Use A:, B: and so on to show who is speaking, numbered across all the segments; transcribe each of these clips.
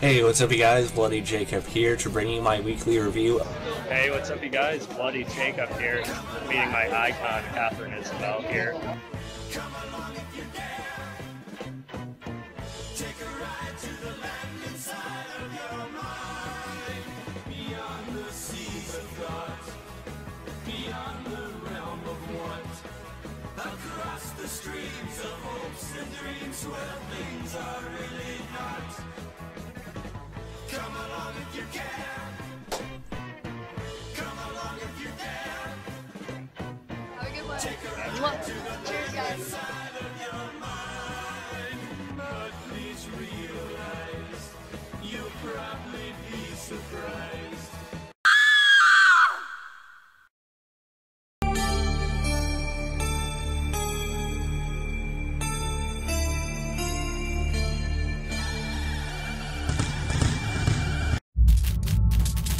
A: Hey, what's up you guys? Bloody Jacob here to bring you my weekly review.
B: Hey, what's up you guys? Bloody Jacob here, meeting my icon, Catherine Isabel here.
C: Across the streams of hopes and dreams where things are really not. Come along if you can. Come along if you dare.
D: Have a good one. Cheers, guys.
C: Side of your mind, but please realize you'll probably be surprised.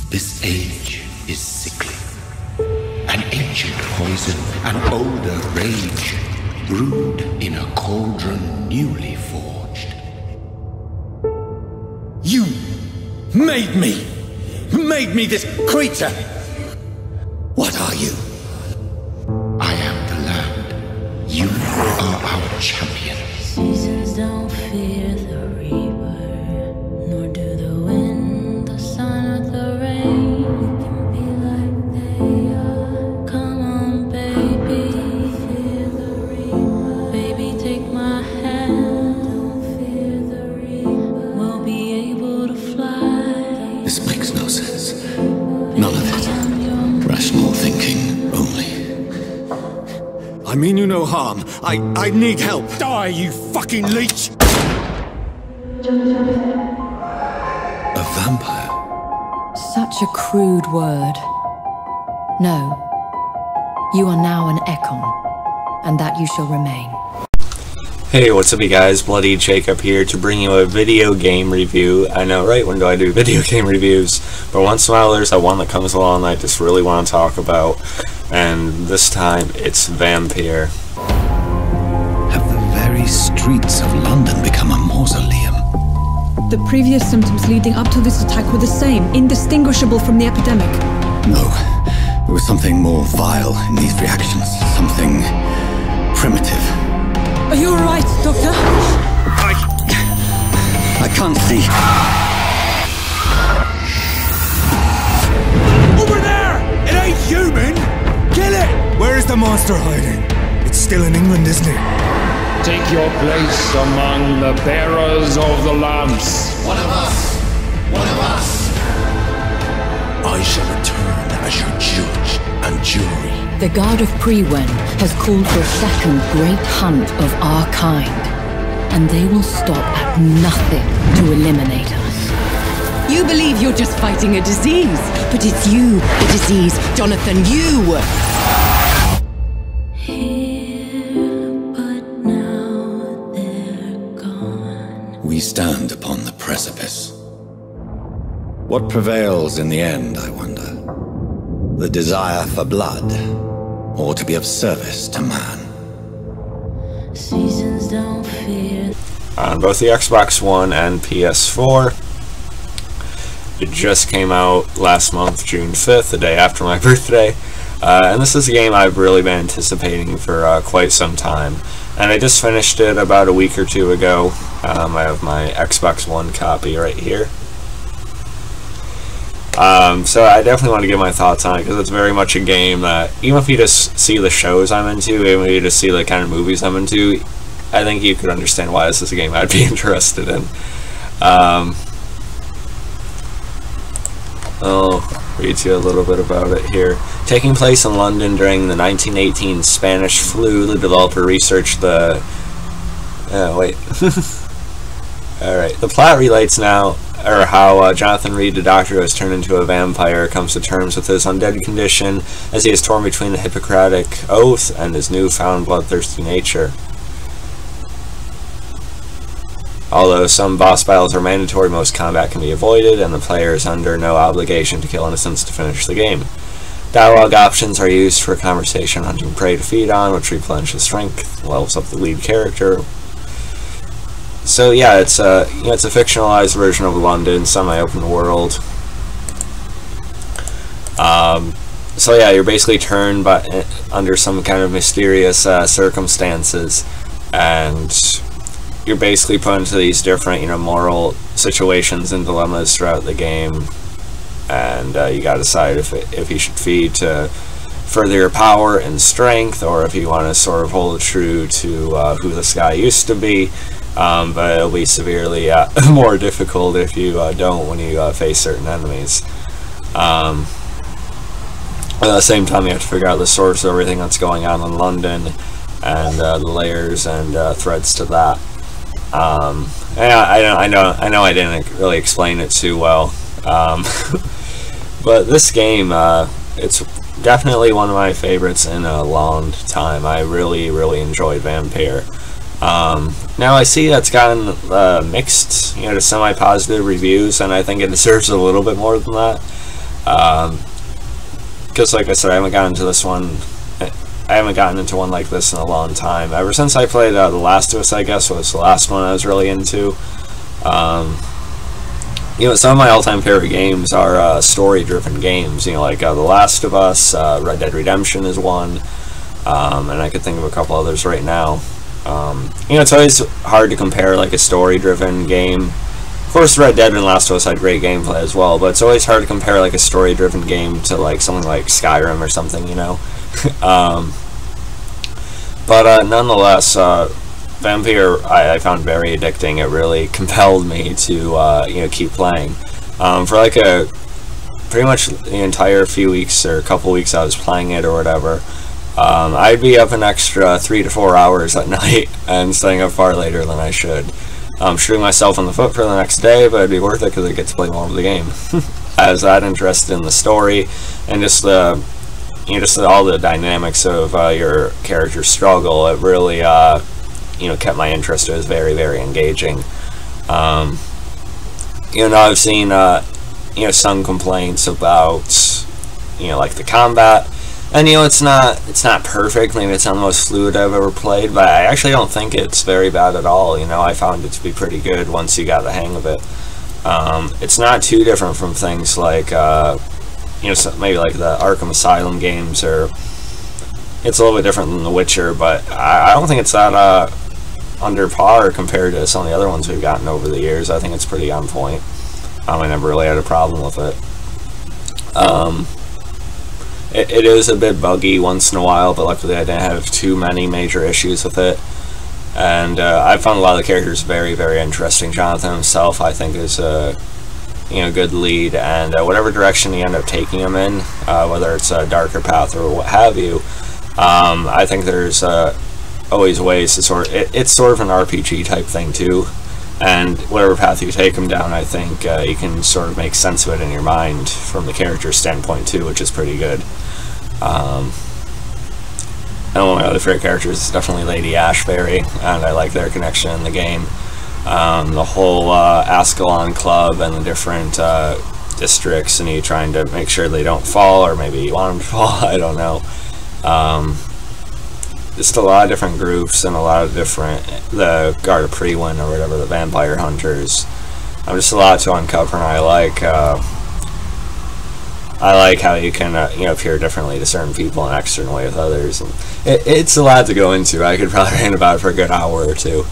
E: This age is sickly. An ancient poison, an older rage, brewed in a cauldron newly forged.
F: You made me this creature! What are you?
E: I am the land. You are our champion.
G: Seasons don't fear the reaper, nor do the wind, the sun, or the rain. Can be like they are. Come on, baby, fear the reaper. Baby, take my hand. Don't fear the reaper. We'll be able to fly.
E: This makes no sense. None of it. Rational thinking only.
F: I mean you no harm. I need help. Die, you fucking leech!
E: A vampire.
H: Such a crude word. No. You are now an Ekon, and that you shall remain.
A: Hey, what's up you guys? Bloody Jacob here to bring you a video game review. I know, right? When do I do video game reviews? But once in a while there's that one that comes along that I just really want to talk about. And this time, it's Vampyr.
E: Have the very streets of London become a mausoleum?
I: The previous symptoms leading up to this attack were the same, indistinguishable from the epidemic.
E: No. There was something more vile in these reactions. Something primitive.
I: Are you alright, Doctor?
E: I can't see.
F: Over there! It ain't human! Kill it! Where is the monster hiding? It's still in England, isn't it?
J: Take your place among the bearers of the lamps.
C: One of us! One of us!
E: I shall return as your judge and jury.
H: The God of Priwen has called for a second great hunt of our kind, and they will stop at nothing to eliminate us.
K: You believe you're just fighting a disease, but it's you, the disease, Jonathan, you!
G: Here, but now they're gone.
E: We stand upon the precipice. What prevails in the end, I wonder? The desire for blood, or to be of service to man?
G: Seasons don't fear.
A: On both the Xbox One and PS4. It just came out last month, June 5th, the day after my birthday. And this is a game I've really been anticipating for quite some time. And I just finished it about a week or two ago. I have my Xbox One copy right here. So I definitely want to give my thoughts on it, because it's very much a game that, even if you just see the shows I'm into, even if you just see the kind of movies I'm into, I think you could understand why this is a game I'd be interested in. I'll read to you a little bit about it here. Taking place in London during the 1918 Spanish flu, the developer researched the... wait. Alright, the plot relates now, or how Jonathan Reed, the doctor who has turned into a vampire, comes to terms with his undead condition as he is torn between the Hippocratic Oath and his newfound bloodthirsty nature. Although some boss battles are mandatory, most combat can be avoided, and the player is under no obligation to kill innocents to finish the game. Dialogue options are used for conversation, hunting prey to feed on, which replenishes strength, levels up the lead character. So yeah, it's a it's a fictionalized version of London, semi-open world. So yeah, you're basically turned under some kind of mysterious circumstances, and you're basically put into these different, moral situations and dilemmas throughout the game, and you gotta decide if you should feed to further your power and strength, or if you want to sort of hold true to who this guy used to be. But it'll be severely more difficult if you don't when you face certain enemies. At the same time, you have to figure out the source of everything that's going on in London, and the layers and threads to that. Yeah, I know I didn't really explain it too well, but this game, it's definitely one of my favorites in a long time. I really enjoyed Vampyr. Now I see that's gotten mixed, to semi-positive reviews, and I think it deserves a little bit more than that. Because, like I said, I haven't gotten into this one. I haven't gotten into one like this in a long time. Ever since I played The Last of Us, I guess, was the last one I was really into. Some of my all-time favorite games are story-driven games. Like The Last of Us, Red Dead Redemption is one, and I could think of a couple others right now. It's always hard to compare like a story-driven game. Of course, Red Dead and Last of Us had great gameplay as well, but it's always hard to compare like a story-driven game to like something like Skyrim or something, But nonetheless, Vampyr I found very addicting. It really compelled me to keep playing. For like pretty much the entire few weeks or couple weeks I was playing it or whatever. I'd be up an extra 3 to 4 hours at night and staying up far later than I should. Shooting myself in the foot for the next day, but it'd be worth it because I get to play more of the game. I was that interested in the story and just all the dynamics of your character's struggle. It really kept my interest. It was very engaging. I've seen some complaints about like the combat. And it's not perfect. Maybe it's not the most fluid I've ever played, but I actually don't think it's very bad at all. I found it to be pretty good once you got the hang of it. It's not too different from things like maybe like the Arkham Asylum games, or it's a little bit different than The Witcher, but I don't think it's that under par compared to some of the other ones we've gotten over the years. I think it's pretty on point. I never really had a problem with it. It is a bit buggy once in a while, but luckily I didn't have too many major issues with it. And I found a lot of the characters very interesting. Jonathan himself, I think, is a good lead, and whatever direction you end up taking him in, whether it's a darker path or what have you, I think there's always ways to it's sort of an RPG type thing too. And whatever path you take them down, I think you can sort of make sense of it in your mind from the character's standpoint too, which is pretty good. And one of my other favorite characters is definitely Lady Ashbury, and I like their connection in the game. The whole Ascalon Club and the different districts, and you trying to make sure they don't fall, or maybe you want them to fall, I don't know. Just a lot of different groups and a lot of different, the Guard of Prewin or whatever, the vampire hunters. Just a lot to uncover, and I like how you can appear differently to certain people and act a certain way with others. And it's a lot to go into. I could probably rant about it for a good hour or two.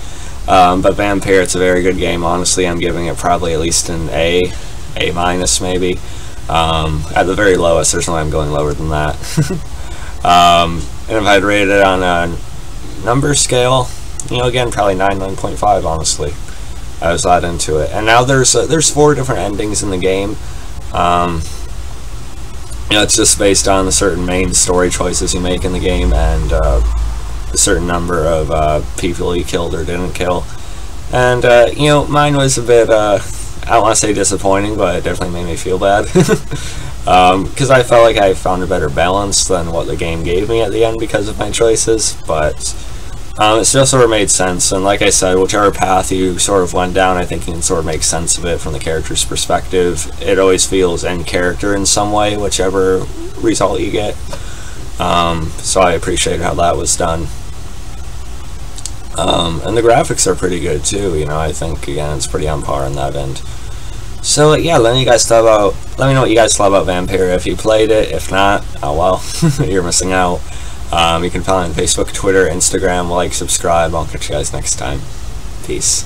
A: But Vampyr, it's a very good game. Honestly, I'm giving it probably at least an A minus maybe. At the very lowest, there's no way I'm going lower than that. And if I'd rate it on a number scale, again, probably 9.5, honestly. I was that into it. And now there's 4 different endings in the game. It's just based on the certain main story choices you make in the game, and a certain number of people you killed or didn't kill. And, mine was a bit, I don't want to say disappointing, but it definitely made me feel bad. Because I felt like I found a better balance than what the game gave me at the end because of my choices, but it still sort of made sense. And like I said, whichever path you sort of went down, I think you can sort of make sense of it from the character's perspective. It always feels in character in some way, whichever result you get. So I appreciate how that was done. And the graphics are pretty good too, you know. I think, again, it's pretty on par on that end. So yeah, let me know what you guys thought about Vampyr if you played it. If not, oh well, you're missing out. You can follow me on Facebook, Twitter, Instagram, like, subscribe. I'll catch you guys next time. Peace.